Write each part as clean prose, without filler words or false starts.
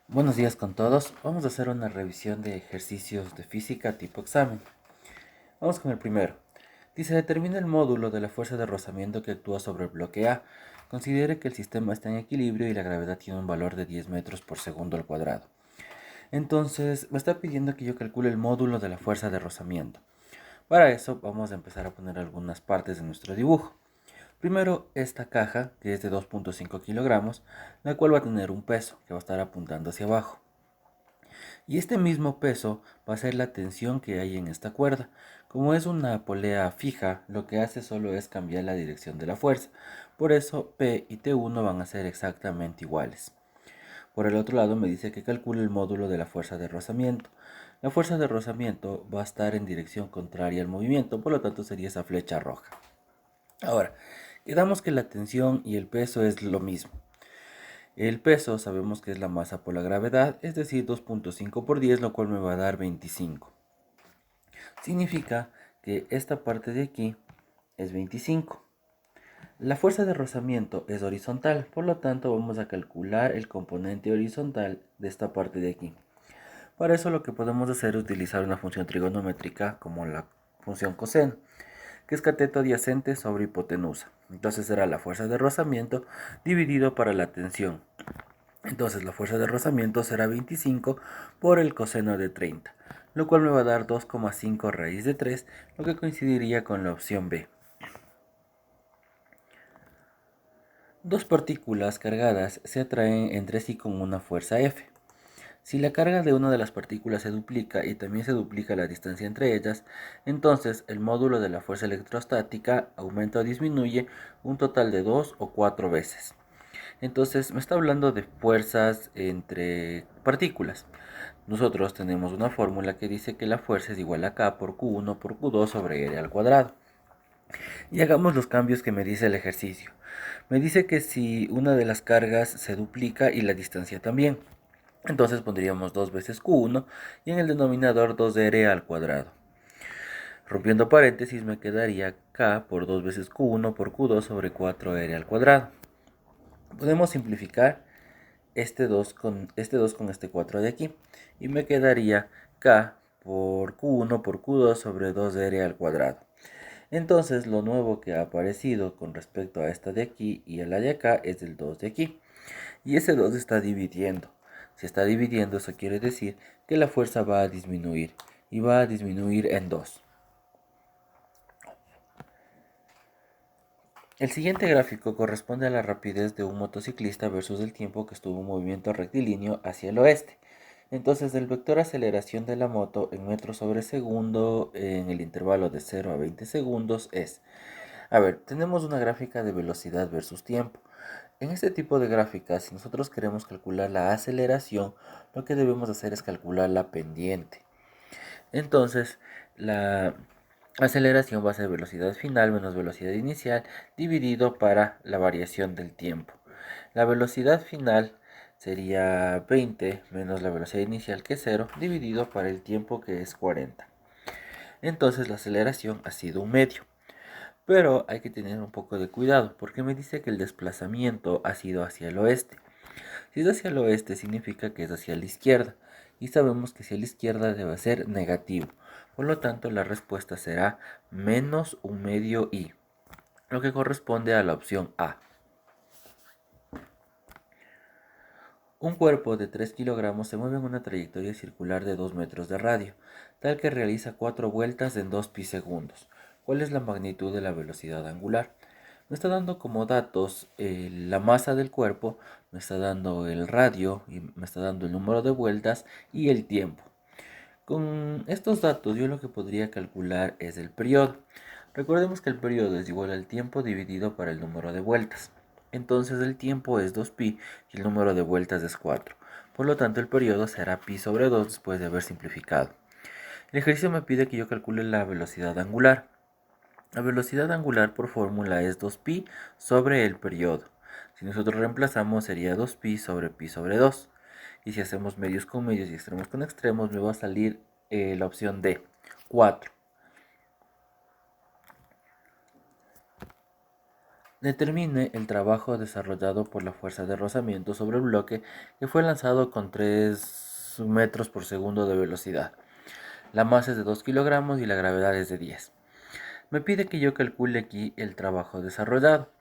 Buenos días con todos. Vamos a hacer una revisión de ejercicios de física tipo examen. Vamos con el primero. Dice, determina el módulo de la fuerza de rozamiento que actúa sobre el bloque A. Considere que el sistema está en equilibrio y la gravedad tiene un valor de 10 metros por segundo al cuadrado. Entonces, me está pidiendo que yo calcule el módulo de la fuerza de rozamiento. Para eso, vamos a empezar a poner algunas partes de nuestro dibujo. Primero, esta caja, que es de 2.5 kilogramos, la cual va a tener un peso que va a estar apuntando hacia abajo. Y este mismo peso va a ser la tensión que hay en esta cuerda. Como es una polea fija, lo que hace solo es cambiar la dirección de la fuerza. Por eso P y T1 van a ser exactamente iguales. Por el otro lado me dice que calcule el módulo de la fuerza de rozamiento. La fuerza de rozamiento va a estar en dirección contraria al movimiento, por lo tanto sería esa flecha roja. Ahora, quedamos que la tensión y el peso es lo mismo. El peso sabemos que es la masa por la gravedad, es decir, 2.5 por 10, lo cual me va a dar 25. Significa que esta parte de aquí es 25. La fuerza de rozamiento es horizontal, por lo tanto vamos a calcular el componente horizontal de esta parte de aquí. Para eso lo que podemos hacer es utilizar una función trigonométrica como la función coseno, que es cateto adyacente sobre hipotenusa. Entonces será la fuerza de rozamiento dividido para la tensión. Entonces la fuerza de rozamiento será 25 por el coseno de 30, lo cual me va a dar 2,5 raíz de 3, lo que coincidiría con la opción B. Dos partículas cargadas se atraen entre sí con una fuerza F. Si la carga de una de las partículas se duplica y también se duplica la distancia entre ellas, entonces el módulo de la fuerza electrostática aumenta o disminuye un total de 2 o 4 veces. Entonces me está hablando de fuerzas entre partículas. Nosotros tenemos una fórmula que dice que la fuerza es igual a K por Q1 por Q2 sobre R al cuadrado. Y hagamos los cambios que me dice el ejercicio. Me dice que si una de las cargas se duplica y la distancia también, entonces pondríamos 2 veces Q1 y en el denominador 2R al cuadrado. Rompiendo paréntesis me quedaría K por 2 veces Q1 por Q2 sobre 4R al cuadrado. Podemos simplificar este 2 con este 4 de aquí y me quedaría K por Q1 por Q2 sobre 2R al cuadrado. Entonces lo nuevo que ha aparecido con respecto a esta de aquí y a la de acá es el 2 de aquí. Y ese 2 está dividiendo. Si está dividiendo, eso quiere decir que la fuerza va a disminuir. Y va a disminuir en 2. El siguiente gráfico corresponde a la rapidez de un motociclista versus el tiempo que estuvo en movimiento rectilíneo hacia el oeste. Entonces el vector aceleración de la moto en metros sobre segundo en el intervalo de 0 a 20 segundos es... A ver, tenemos una gráfica de velocidad versus tiempo. En este tipo de gráficas, si nosotros queremos calcular la aceleración, lo que debemos hacer es calcular la pendiente. Entonces, la aceleración va a ser velocidad final menos velocidad inicial dividido para la variación del tiempo. La velocidad final sería 20 menos la velocidad inicial que es 0 dividido para el tiempo que es 40. Entonces la aceleración ha sido un medio. Pero hay que tener un poco de cuidado porque me dice que el desplazamiento ha sido hacia el oeste. Si es hacia el oeste significa que es hacia la izquierda y sabemos que hacia la izquierda debe ser negativo. Por lo tanto la respuesta será menos un medio i, lo que corresponde a la opción A. Un cuerpo de 3 kilogramos se mueve en una trayectoria circular de 2 metros de radio, tal que realiza 4 vueltas en 2 pi segundos. ¿Cuál es la magnitud de la velocidad angular? Me está dando como datos la masa del cuerpo, me está dando el radio, y me está dando el número de vueltas y el tiempo. Con estos datos yo lo que podría calcular es el periodo. Recordemos que el periodo es igual al tiempo dividido por el número de vueltas. Entonces el tiempo es 2pi y el número de vueltas es 4. Por lo tanto el periodo será pi sobre 2 después de haber simplificado. El ejercicio me pide que yo calcule la velocidad angular. La velocidad angular por fórmula es 2pi sobre el periodo. Si nosotros reemplazamos sería 2pi sobre 2. Y si hacemos medios con medios y extremos con extremos, me va a salir la opción D, 4. Determine el trabajo desarrollado por la fuerza de rozamiento sobre el bloque que fue lanzado con 3 metros por segundo de velocidad. La masa es de 2 kilogramos y la gravedad es de 10. Me pide que yo calcule aquí el trabajo desarrollado.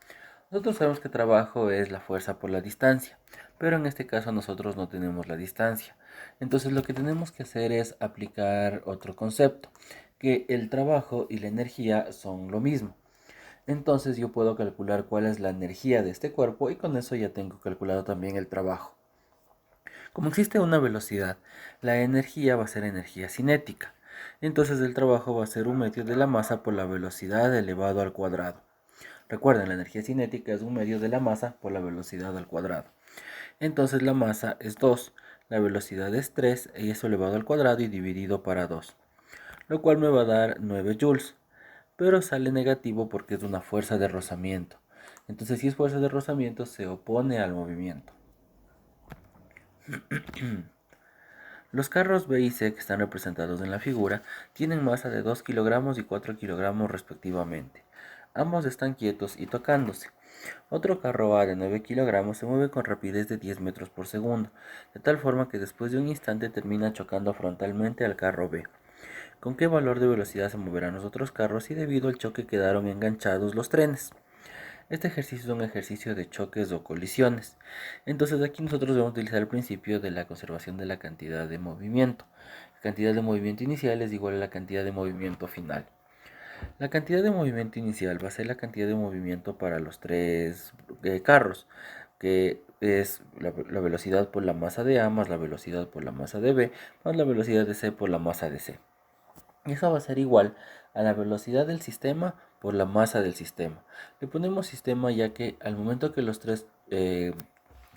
Nosotros sabemos que trabajo es la fuerza por la distancia, pero en este caso nosotros no tenemos la distancia. Entonces lo que tenemos que hacer es aplicar otro concepto, que el trabajo y la energía son lo mismo. Entonces yo puedo calcular cuál es la energía de este cuerpo y con eso ya tengo calculado también el trabajo. Como existe una velocidad, la energía va a ser energía cinética. Entonces el trabajo va a ser un medio de la masa por la velocidad elevado al cuadrado. Recuerden, la energía cinética es un medio de la masa por la velocidad al cuadrado. Entonces la masa es 2, la velocidad es 3 y eso elevado al cuadrado y dividido para 2, lo cual me va a dar 9 joules. Pero sale negativo porque es una fuerza de rozamiento. Entonces si es fuerza de rozamiento se opone al movimiento. Los carros B y C que están representados en la figura tienen masa de 2 kilogramos y 4 kilogramos respectivamente. Ambos están quietos y tocándose. Otro carro A de 9 kilogramos se mueve con rapidez de 10 metros por segundo, de tal forma que después de un instante termina chocando frontalmente al carro B. ¿Con qué valor de velocidad se moverán los otros carros y debido al choque quedaron enganchados los trenes? Este ejercicio es un ejercicio de choques o colisiones. Entonces aquí nosotros vamos a utilizar el principio de la conservación de la cantidad de movimiento. La cantidad de movimiento inicial es igual a la cantidad de movimiento final. La cantidad de movimiento inicial va a ser la cantidad de movimiento para los tres carros, que es la velocidad por la masa de A más la velocidad por la masa de B más la velocidad de C por la masa de C. Y eso va a ser igual a la velocidad del sistema por la masa del sistema. Le ponemos sistema ya que al momento que los tres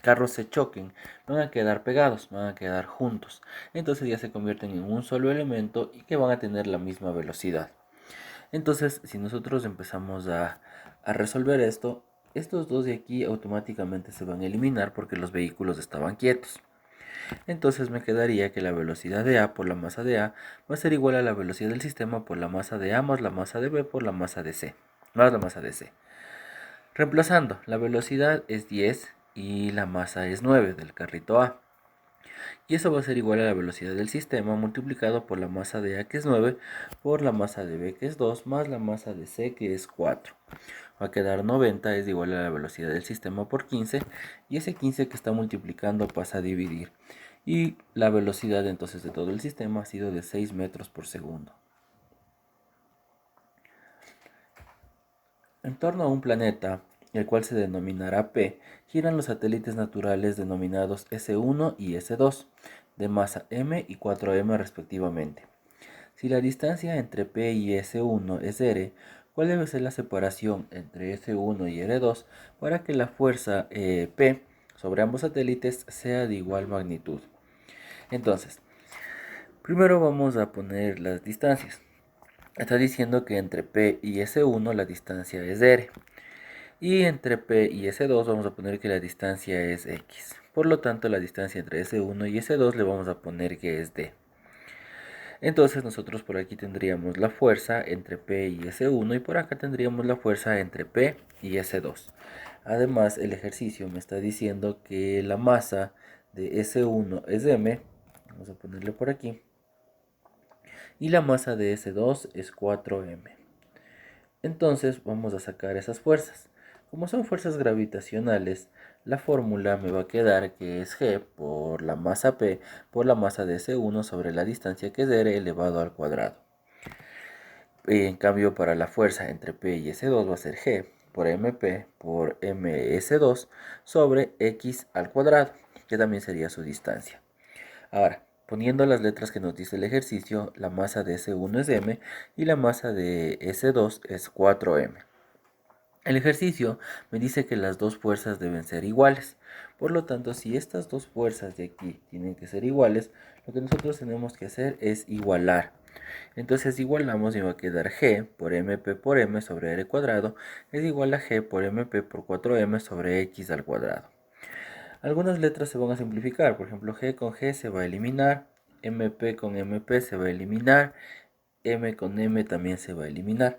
carros se choquen, van a quedar pegados, van a quedar juntos. Entonces ya se convierten en un solo elemento y que van a tener la misma velocidad. Entonces, si nosotros empezamos a resolver esto, estos dos de aquí automáticamente se van a eliminar porque los vehículos estaban quietos. Entonces me quedaría que la velocidad de A por la masa de A va a ser igual a la velocidad del sistema por la masa de A más la masa de B por la masa de C, más la masa de C. Reemplazando, la velocidad es 10 y la masa es 9 del carrito A. Y eso va a ser igual a la velocidad del sistema multiplicado por la masa de A, que es 9, por la masa de B, que es 2, más la masa de C, que es 4. Va a quedar 90, es igual a la velocidad del sistema por 15, y ese 15 que está multiplicando pasa a dividir. Y la velocidad entonces de todo el sistema ha sido de 6 metros por segundo. En torno a un planeta, el cual se denominará P, giran los satélites naturales denominados S1 y S2, de masa m y 4m respectivamente. Si la distancia entre P y S1 es r, ¿cuál debe ser la separación entre S1 y R2 para que la fuerza P sobre ambos satélites sea de igual magnitud? Entonces, primero vamos a poner las distancias. Está diciendo que entre P y S1 la distancia es r. Y entre P y S2 vamos a poner que la distancia es X. Por lo tanto, la distancia entre S1 y S2 le vamos a poner que es D. Entonces nosotros por aquí tendríamos la fuerza entre P y S1 y por acá tendríamos la fuerza entre P y S2. Además, el ejercicio me está diciendo que la masa de S1 es M, vamos a ponerle por aquí, y la masa de S2 es 4M. Entonces vamos a sacar esas fuerzas. Como son fuerzas gravitacionales, la fórmula me va a quedar que es G por la masa P por la masa de S1 sobre la distancia que es R elevado al cuadrado. En cambio, para la fuerza entre P y S2 va a ser G por MP por MS2 sobre X al cuadrado, que también sería su distancia. Ahora, poniendo las letras que nos dice el ejercicio, la masa de S1 es M y la masa de S2 es 4M. El ejercicio me dice que las dos fuerzas deben ser iguales. Por lo tanto, si estas dos fuerzas de aquí tienen que ser iguales, lo que nosotros tenemos que hacer es igualar. Entonces igualamos y va a quedar G por MP por M sobre R cuadrado es igual a G por MP por 4M sobre X al cuadrado. Algunas letras se van a simplificar, por ejemplo G con G se va a eliminar, MP con MP se va a eliminar, M con M también se va a eliminar.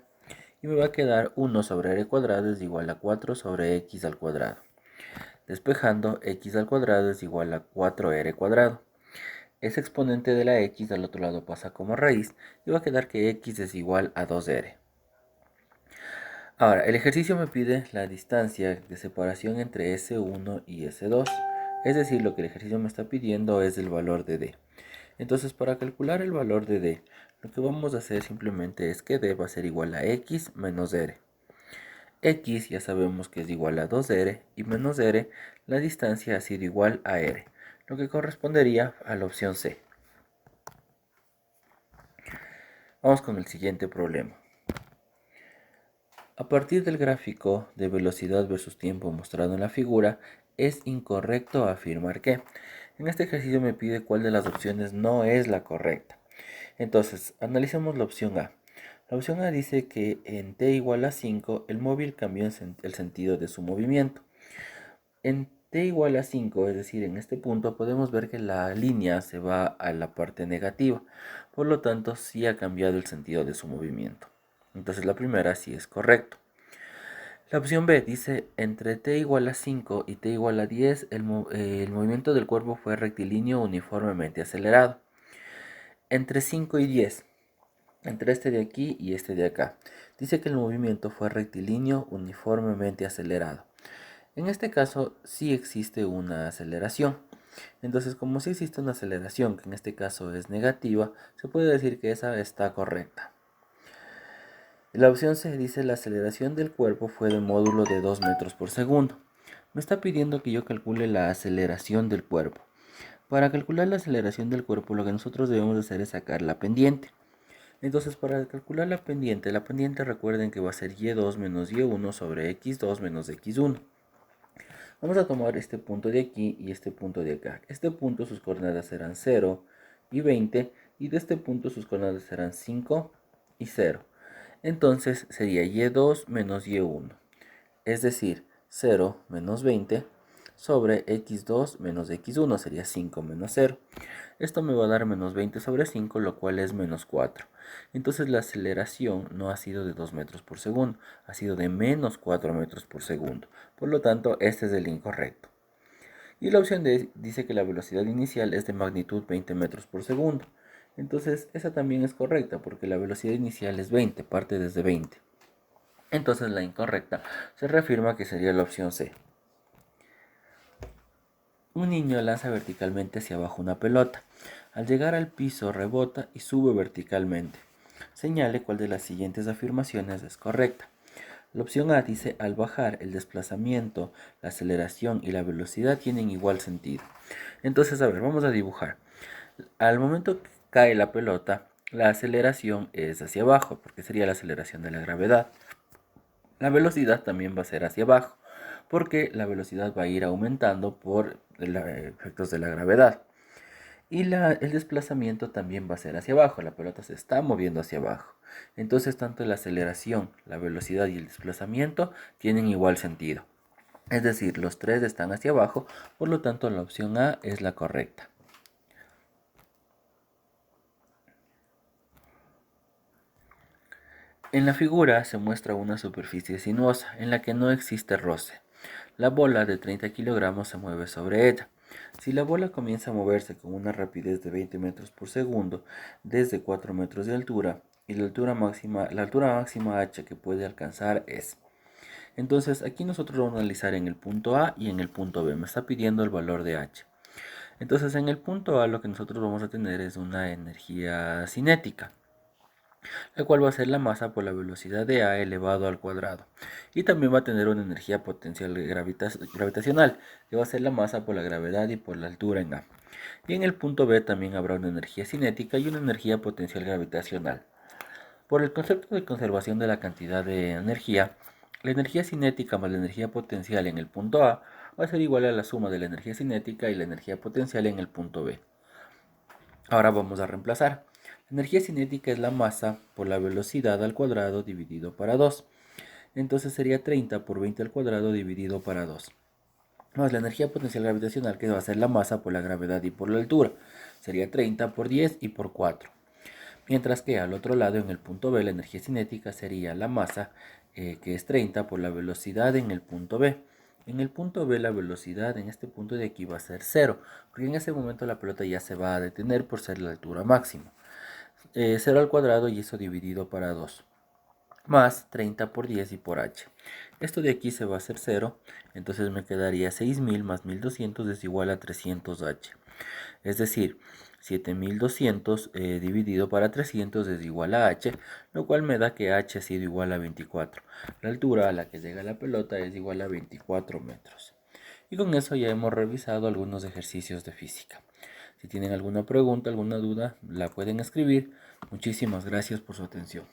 y me va a quedar 1 sobre r cuadrado es igual a 4 sobre x al cuadrado. Despejando, x al cuadrado es igual a 4r cuadrado. Ese exponente de la x al otro lado pasa como raíz y va a quedar que x es igual a 2r. Ahora, el ejercicio me pide la distancia de separación entre S1 y S2. Es decir, lo que el ejercicio me está pidiendo es el valor de D. Entonces, para calcular el valor de D, lo que vamos a hacer simplemente es que D va a ser igual a X menos R. X ya sabemos que es igual a 2R y menos R, la distancia ha sido igual a R, lo que correspondería a la opción C. Vamos con el siguiente problema. A partir del gráfico de velocidad versus tiempo mostrado en la figura, es incorrecto afirmar que. En este ejercicio me pide cuál de las opciones no es la correcta. Entonces, analicemos la opción A. La opción A dice que en t igual a 5 el móvil cambió el sentido de su movimiento. En t igual a 5, es decir, en este punto, podemos ver que la línea se va a la parte negativa. Por lo tanto, sí ha cambiado el sentido de su movimiento. Entonces la primera sí es correcto. La opción B dice, entre t igual a 5 y t igual a 10, el movimiento del cuerpo fue rectilíneo uniformemente acelerado. Entre 5 y 10, entre este de aquí y este de acá, dice que el movimiento fue rectilíneo uniformemente acelerado. En este caso sí existe una aceleración. Entonces, como sí existe una aceleración, que en este caso es negativa, se puede decir que esa está correcta. La opción C dice la aceleración del cuerpo fue de módulo de 2 metros por segundo. Me está pidiendo que yo calcule la aceleración del cuerpo. Para calcular la aceleración del cuerpo lo que nosotros debemos hacer es sacar la pendiente. Entonces para calcular la pendiente recuerden que va a ser y2 menos y1 sobre x2 menos x1. Vamos a tomar este punto de aquí y este punto de acá. Este punto sus coordenadas serán 0 y 20 y de este punto sus coordenadas serán 5 y 0. Entonces sería y2 menos y1, es decir, 0 menos 20 sobre x2 menos x1 sería 5 menos 0. Esto me va a dar menos 20 sobre 5, lo cual es menos 4. Entonces la aceleración no ha sido de 2 metros por segundo, ha sido de menos 4 metros por segundo. Por lo tanto, este es el incorrecto. Y la opción D dice que la velocidad inicial es de magnitud 20 metros por segundo. Entonces esa también es correcta porque la velocidad inicial es 20, parte desde 20. Entonces la incorrecta se reafirma que sería la opción C. Un niño lanza verticalmente hacia abajo una pelota. Al llegar al piso rebota y sube verticalmente. Señale cuál de las siguientes afirmaciones es correcta. La opción A dice al bajar el desplazamiento, la aceleración y la velocidad tienen igual sentido. Entonces, a ver, vamos a dibujar. Al momento que cae la pelota, la aceleración es hacia abajo, porque sería la aceleración de la gravedad. La velocidad también va a ser hacia abajo, porque la velocidad va a ir aumentando por efectos de la gravedad. Y el desplazamiento también va a ser hacia abajo, la pelota se está moviendo hacia abajo. Entonces tanto la aceleración, la velocidad y el desplazamiento tienen igual sentido. Es decir, los tres están hacia abajo, por lo tanto la opción A es la correcta. En la figura se muestra una superficie sinuosa en la que no existe roce. La bola de 30 kilogramos se mueve sobre ella. Si la bola comienza a moverse con una rapidez de 20 metros por segundo desde 4 metros de altura y la altura máxima h que puede alcanzar es. Entonces aquí nosotros vamos a analizar en el punto A y en el punto B. Me está pidiendo el valor de h. Entonces en el punto A lo que nosotros vamos a tener es una energía cinética, la cual va a ser la masa por la velocidad de a elevado al cuadrado. Y también va a tener una energía potencial gravitacional, que va a ser la masa por la gravedad y por la altura en a. Y en el punto B también habrá una energía cinética y una energía potencial gravitacional. Por el concepto de conservación de la cantidad de energía, la energía cinética más la energía potencial en el punto A va a ser igual a la suma de la energía cinética y la energía potencial en el punto B. Ahora vamos a reemplazar. La energía cinética es la masa por la velocidad al cuadrado dividido para 2. Entonces sería 30 por 20 al cuadrado dividido para 2. Más la energía potencial gravitacional, que va a ser la masa por la gravedad y por la altura. Sería 30 por 10 y por 4. Mientras que al otro lado, en el punto B, la energía cinética sería la masa, que es 30 por la velocidad en el punto B. En el punto B la velocidad en este punto de aquí va a ser 0, porque en ese momento la pelota ya se va a detener por ser la altura máxima. 0 al cuadrado y eso dividido para 2, más 30 por 10 y por h. Esto de aquí se va a hacer 0, entonces me quedaría 6000 más 1200 es igual a 300h. Es decir, 7200 dividido para 300 es igual a h, lo cual me da que h ha sido igual a 24. La altura a la que llega la pelota es igual a 24 metros. Y con eso ya hemos revisado algunos ejercicios de física. Si tienen alguna pregunta, alguna duda, la pueden escribir. Muchísimas gracias por su atención.